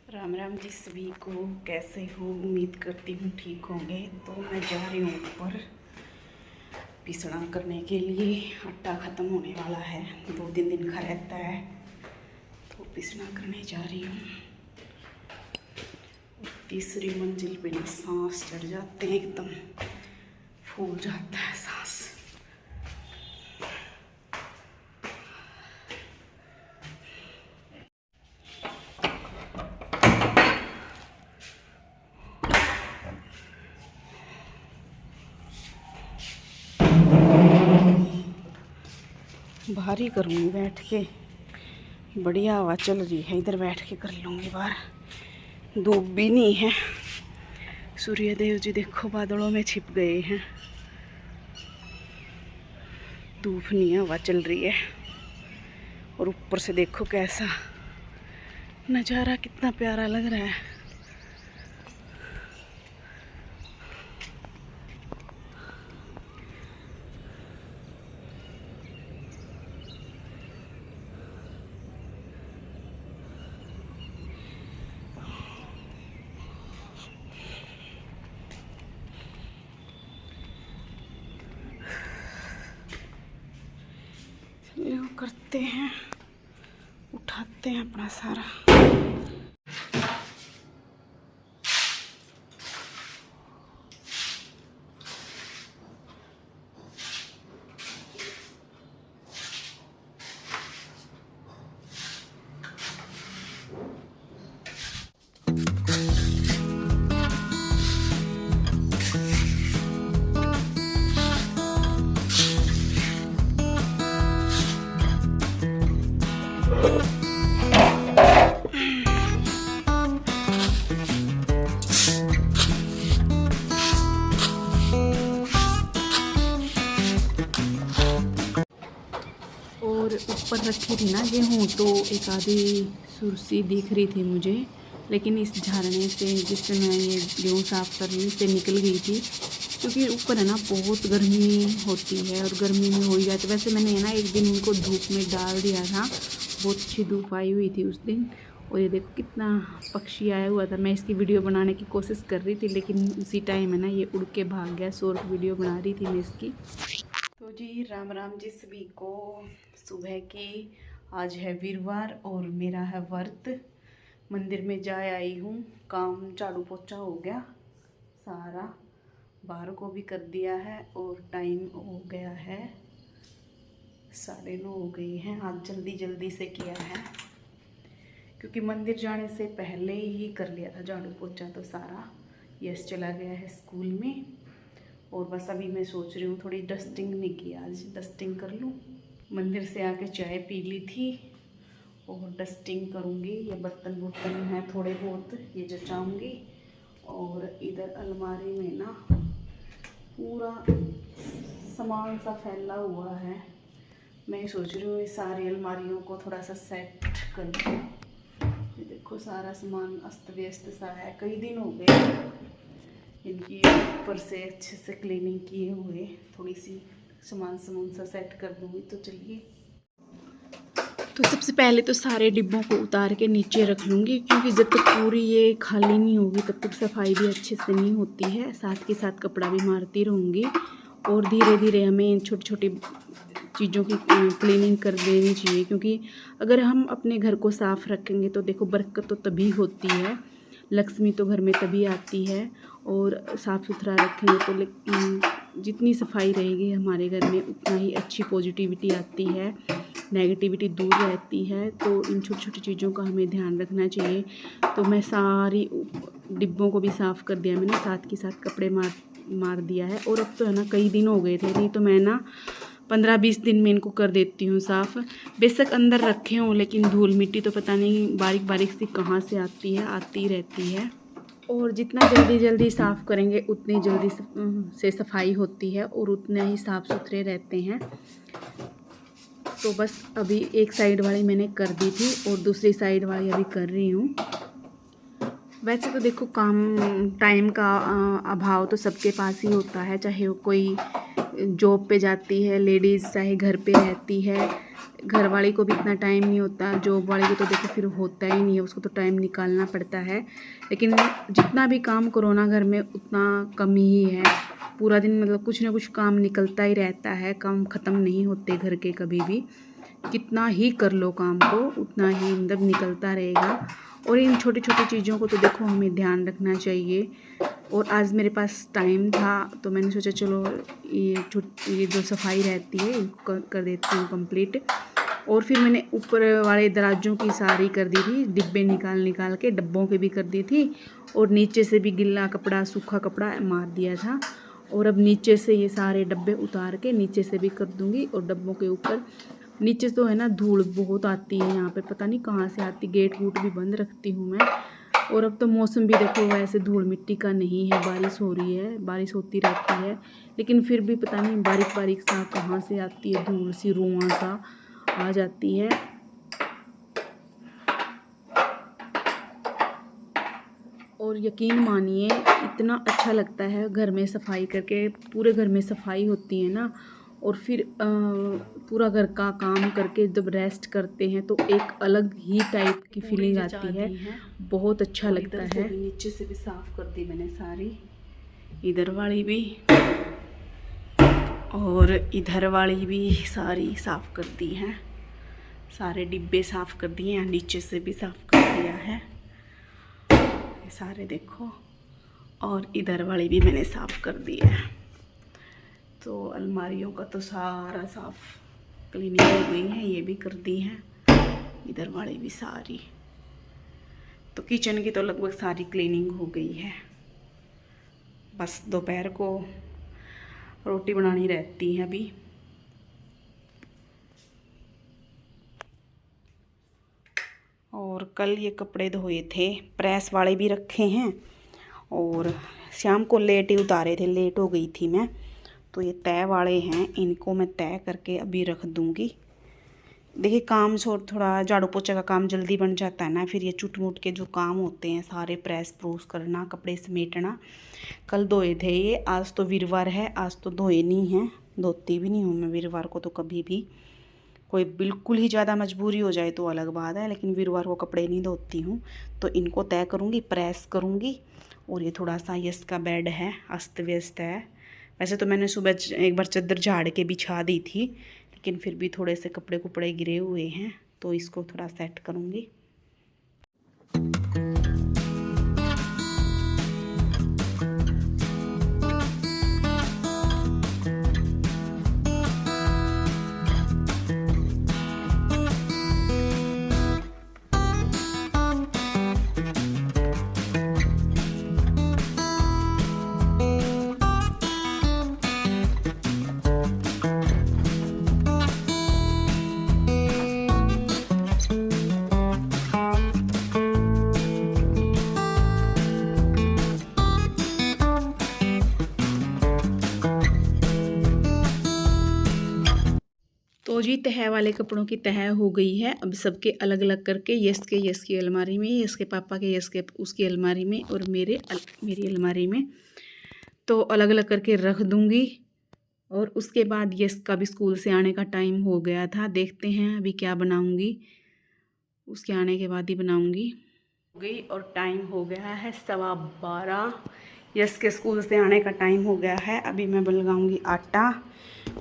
राम राम जी सभी को। कैसे हो? उम्मीद करती हूँ ठीक होंगे। तो मैं जा रही हूँ ऊपर पिसना करने के लिए। आटा ख़त्म होने वाला है, 2-3 दिन का रहता है, तो पिसना करने जा रही हूँ। तीसरी मंजिल पे ना सांस चढ़ जाते हैं, एकदम फूल जाता है सांस। बाहर ही करूँगी बैठ के, बढ़िया हवा चल रही है, इधर बैठ के कर लूँगी बाहर। धूप भी नहीं है, सूर्यदेव जी देखो बादलों में छिप गए हैं। धूप नहीं है, हवा चल रही है। और ऊपर से देखो कैसा नज़ारा, कितना प्यारा लग रहा है। चलो करते हैं, उठाते हैं अपना सारा। और ऊपर रखी थी ना गेहूँ, तो एक आधी सुरसी दिख रही थी मुझे, लेकिन इस झाड़ने से जिससे मैं ये गेहूँ साफ़ कर रही से निकल गई थी। क्योंकि ऊपर है ना बहुत गर्मी होती है, और गर्मी में हो ही जाती। वैसे मैंने ना एक दिन इनको धूप में डाल दिया था, बहुत अच्छी धूप आई हुई थी उस दिन। और ये देखो कितना पक्षी आया हुआ था। मैं इसकी वीडियो बनाने की कोशिश कर रही थी, लेकिन उसी टाइम है ना ये उड़ के भाग गया। शॉर्ट वीडियो बना रही थी मैं इसकी। तो जी राम राम जी सभी को। सुबह की आज है वीरवार और मेरा है व्रत। मंदिर में जा आई हूँ, काम झाड़ू पोछा हो गया सारा, बाहर को भी कर दिया है। और टाइम हो गया है 9:30 हो गई हैं। आज जल्दी जल्दी से किया है, क्योंकि मंदिर जाने से पहले ही कर लिया था झाड़ू पोछा तो सारा। यस चला गया है स्कूल में, और बस अभी मैं सोच रही हूँ थोड़ी डस्टिंग नहीं की, आज डस्टिंग कर लूँ। मंदिर से आके चाय पी ली थी और डस्टिंग करूँगी। ये बर्तन वर्तन हैं थोड़े बहुत, ये जचाऊँगी। और इधर अलमारी में ना पूरा सामान सा फैला हुआ है। मैं सोच रही हूँ ये सारी अलमारियों को थोड़ा सा सेट कर दूँ। ये देखो सारा सामान अस्त व्यस्त सा है, कई दिन हो गए इनकी ऊपर से अच्छे से क्लीनिंग किए हुए। थोड़ी सी सामान सा सेट कर दूँगी। तो चलिए, तो सबसे पहले तो सारे डिब्बों को उतार के नीचे रख लूँगी, क्योंकि जब तक पूरी ये खाली नहीं होगी तब तक सफाई भी अच्छे से नहीं होती है। साथ के साथ कपड़ा भी मारती रहूँगी, और धीरे धीरे हमें छोटी छोटी चीज़ों की क्लीनिंग कर देनी चाहिए। क्योंकि अगर हम अपने घर को साफ़ रखेंगे तो देखो बरकत तो तभी होती है, लक्ष्मी तो घर में तभी आती है। और साफ़ सुथरा रखेंगे तो जितनी सफाई रहेगी हमारे घर में उतना ही अच्छी पॉजिटिविटी आती है, नेगेटिविटी दूर रहती है। तो इन छोटी छोटी चीज़ों का हमें ध्यान रखना चाहिए। तो मैं सारी डिब्बों को भी साफ़ कर दिया मैंने, साथ के साथ कपड़े मार दिया है। और अब तो है ना कई दिन हो गए थे, नहीं तो मैं ना 15-20 दिन में इनको कर देती हूँ साफ़। बेशक अंदर रखे हों, लेकिन धूल मिट्टी तो पता नहीं बारीक बारीक सी कहाँ से आती है, आती रहती है। और जितना जल्दी जल्दी साफ़ करेंगे उतनी जल्दी से सफाई होती है, और उतने ही साफ़ सुथरे रहते हैं। तो बस अभी एक साइड वाली मैंने कर दी थी, और दूसरी साइड वाली अभी कर रही हूँ। वैसे तो देखो काम टाइम का अभाव तो सबके पास ही होता है, चाहे वो कोई जॉब पे जाती है लेडीज़, चाहे घर पे रहती है, घर वाले को भी इतना टाइम नहीं होता, जॉब वाले को तो देखो फिर होता ही नहीं है, उसको तो टाइम निकालना पड़ता है। लेकिन जितना भी काम करो ना घर में उतना कम ही है। पूरा दिन मतलब कुछ ना कुछ काम निकलता ही रहता है, काम ख़त्म नहीं होते घर के कभी भी। कितना ही कर लो काम को उतना ही मतलब निकलता रहेगा। और इन छोटी छोटी चीज़ों को तो देखो हमें ध्यान रखना चाहिए। और आज मेरे पास टाइम था तो मैंने सोचा चलो ये जो सफाई रहती है इनको कर देती हूँ कंप्लीट। और फिर मैंने ऊपर वाले दराजों की सारी कर दी थी, डिब्बे निकाल के डब्बों के भी कर दी थी। और नीचे से भी गिल्ला कपड़ा सूखा कपड़ा मार दिया था। और अब नीचे से ये सारे डब्बे उतार के नीचे से भी कर दूँगी। और डब्बों के ऊपर नीचे तो है ना धूल बहुत आती है यहाँ पे, पता नहीं कहाँ से आती। गेट वूट भी बंद रखती हूँ मैं। और अब तो मौसम भी देखो वैसे धूल मिट्टी का नहीं है, बारिश हो रही है, बारिश होती रहती है, लेकिन फिर भी पता नहीं बारीक बारीक सा कहाँ से आती है धूल सी, रुआं सा आ जाती है। और यकीन मानिए इतना अच्छा लगता है घर में सफाई करके, पूरे घर में सफाई होती है ना। और फिर पूरा घर का काम करके जब रेस्ट करते हैं तो एक अलग ही टाइप की फीलिंग आती है, बहुत अच्छा लगता है। नीचे से भी साफ़ कर दी मैंने सारी, इधर वाली भी और इधर वाली भी सारी साफ़ कर दी हैं। सारे डिब्बे साफ़ कर दिए हैं, नीचे से भी साफ़ कर दिया है ये सारे देखो। और इधर वाली भी मैंने साफ़ कर दी है। तो अलमारियों का तो सारा साफ़ क्लीनिंग हो गई है, ये भी कर दी है, इधर वाली भी सारी। तो किचन की तो लगभग सारी क्लीनिंग हो गई है। बस दोपहर को रोटी बनानी रहती है अभी। और कल ये कपड़े धोए थे, प्रेस वाले भी रखे हैं। और शाम को लेट ही उतारे थे, लेट हो गई थी मैं। तो ये तय वाले हैं, इनको मैं तय करके अभी रख दूँगी। देखिए काम थोड़ा झाड़ू पोछा का काम जल्दी बन जाता है ना। फिर ये चुट मुट के जो काम होते हैं सारे प्रेस प्रूस करना, कपड़े समेटना, कल धोए थे ये। आज तो वीरवार है, आज तो धोए नहीं हैं, धोती भी नहीं हूँ मैं वीरवार को तो कभी भी। कोई बिल्कुल ही ज़्यादा मजबूरी हो जाए तो अलग बात है, लेकिन वीरवार को कपड़े नहीं धोती हूँ। तो इनको तय करूँगी, प्रेस करूँगी। और ये थोड़ा सा यस का बेड है, अस्त व्यस्त है। वैसे तो मैंने सुबह एक बार चादर झाड़ के बिछा दी थी, लेकिन फिर भी थोड़े से कपड़े कुपड़े गिरे हुए हैं, तो इसको थोड़ा सेट करूँगी। तो जी तह वाले कपड़ों की तह हो गई है। अब सबके अलग अलग करके यस की अलमारी में, यस के पापा के यस के उसकी अलमारी में, और मेरी अलमारी में, तो अलग अलग करके रख दूँगी। और उसके बाद यस का भी स्कूल से आने का टाइम हो गया था, देखते हैं अभी क्या बनाऊँगी, उसके आने के बाद ही बनाऊँगी। हो गई और टाइम हो गया है 12:15। यस के स्कूल से आने का टाइम हो गया है। अभी मैं लगाऊँगी आटा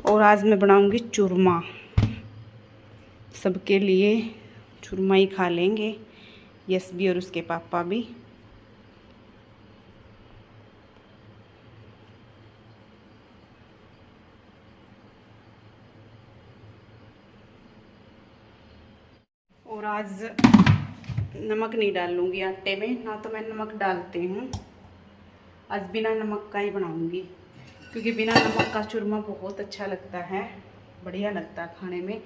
और आज मैं बनाऊँगी चूरमा। सबके लिए चूरमा ही खा लेंगे, यस भी और उसके पापा भी। और आज नमक नहीं डालूँगी आटे में, ना तो मैं नमक डालती हूँ। आज बिना नमक का ही बनाऊँगी, क्योंकि बिना नमक का चूरमा बहुत अच्छा लगता है, बढ़िया लगता है खाने में।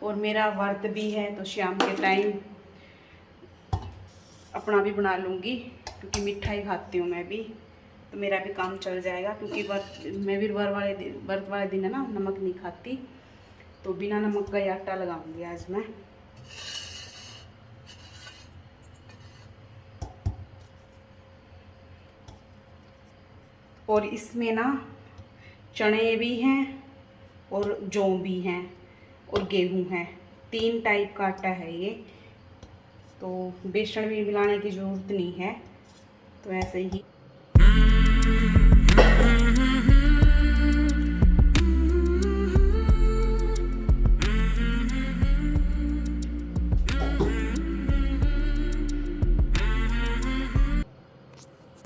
और मेरा व्रत भी है तो शाम के टाइम अपना भी बना लूँगी, क्योंकि मिठाई खाती हूँ मैं भी, तो मेरा भी काम चल जाएगा। क्योंकि मैं भी व्रत वाले दिन है ना नमक नहीं खाती, तो बिना नमक का ही आटा लगाऊँगी आज मैं। और इसमें ना चने भी हैं और जौ भी हैं और गेहूं है, 3 टाइप का आटा है ये, तो बेसन भी मिलाने की ज़रूरत नहीं है, तो ऐसे ही।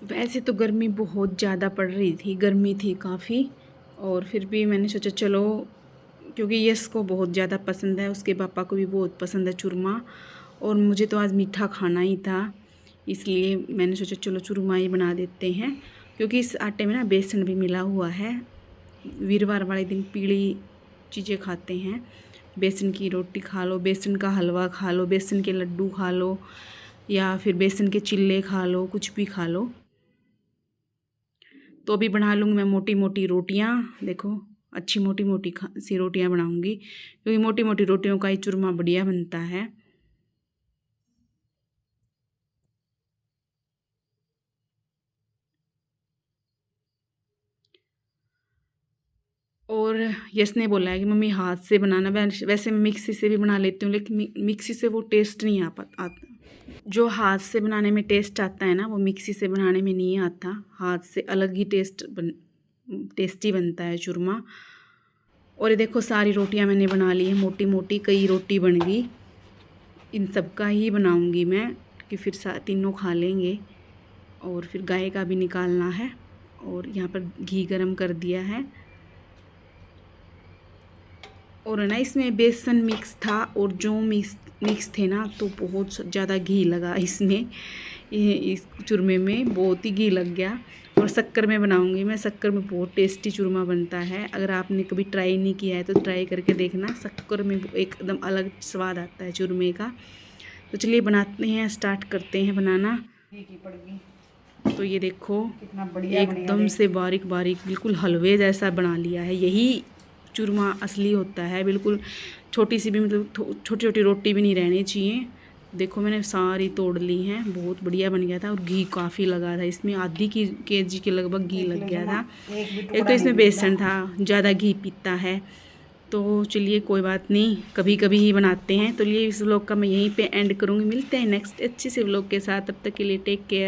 वैसे तो गर्मी बहुत ज़्यादा पड़ रही थी, गर्मी थी काफ़ी, और फिर भी मैंने सोचा चलो, क्योंकि यश को बहुत ज़्यादा पसंद है, उसके पापा को भी बहुत पसंद है चूरमा, और मुझे तो आज मीठा खाना ही था, इसलिए मैंने सोचा चलो चूरमा ही बना देते हैं। क्योंकि इस आटे में ना बेसन भी मिला हुआ है, वीरवार वाले दिन पीली चीज़ें खाते हैं, बेसन की रोटी खा लो, बेसन का हलवा खा लो, बेसन के लड्डू खा लो, या फिर बेसन के चिल्ले खा लो, कुछ भी खा लो। तो अभी बना लूँगी मैं मोटी मोटी रोटियाँ, देखो अच्छी मोटी मोटी सी रोटियाँ बनाऊँगी, क्योंकि मोटी मोटी रोटियों का ही चूरमा बढ़िया बनता है। और यश ने बोला है कि मम्मी हाथ से बनाना, वैसे मैं मिक्सी से भी बना लेती हूँ, लेकिन मिक्सी से वो टेस्ट नहीं आता। जो हाथ से बनाने में टेस्ट आता है ना, वो मिक्सी से बनाने में नहीं आता। हाथ से अलग ही टेस्टी बनता है चूरमा। और ये देखो सारी रोटियां मैंने बना ली है मोटी मोटी, कई रोटी बन गई। इन सब का ही बनाऊंगी मैं, कि फिर तीनों खा लेंगे। और फिर गाय का भी निकालना है, और यहाँ पर घी गरम कर दिया है। और ना इसमें बेसन मिक्स था, और जो मिक्स थे ना, तो बहुत ज़्यादा घी लगा इसमें, इस चूरमे में बहुत ही घी लग गया। और शक्कर में बनाऊंगी मैं, शक्कर में बहुत टेस्टी चूरमा बनता है। अगर आपने कभी ट्राई नहीं किया है तो ट्राई करके देखना, शक्कर में एकदम अलग स्वाद आता है चूरमे का। तो चलिए बनाते हैं, स्टार्ट करते हैं बनाना। तो ये देखो कितना बढ़िया एकदम से बारीक बारीक बिल्कुल हलवे जैसा बना लिया है। यही चूरमा असली होता है, बिल्कुल छोटी सी भी, मतलब छोटी छोटी रोटी भी नहीं रहनी चाहिए। देखो मैंने सारी तोड़ ली हैं, बहुत बढ़िया बन गया था। और घी काफ़ी लगा था इसमें, आधी केजी के लगभग घी लग गया था। एक तो इसमें बेसन था, ज़्यादा घी पीता है। तो चलिए कोई बात नहीं, कभी कभी ही बनाते हैं। तो लिए इस व्लॉग का मैं यहीं पे एंड करूँगी। मिलते हैं नेक्स्ट अच्छे से व्लॉग के साथ, तब तक के लिए टेक केयर।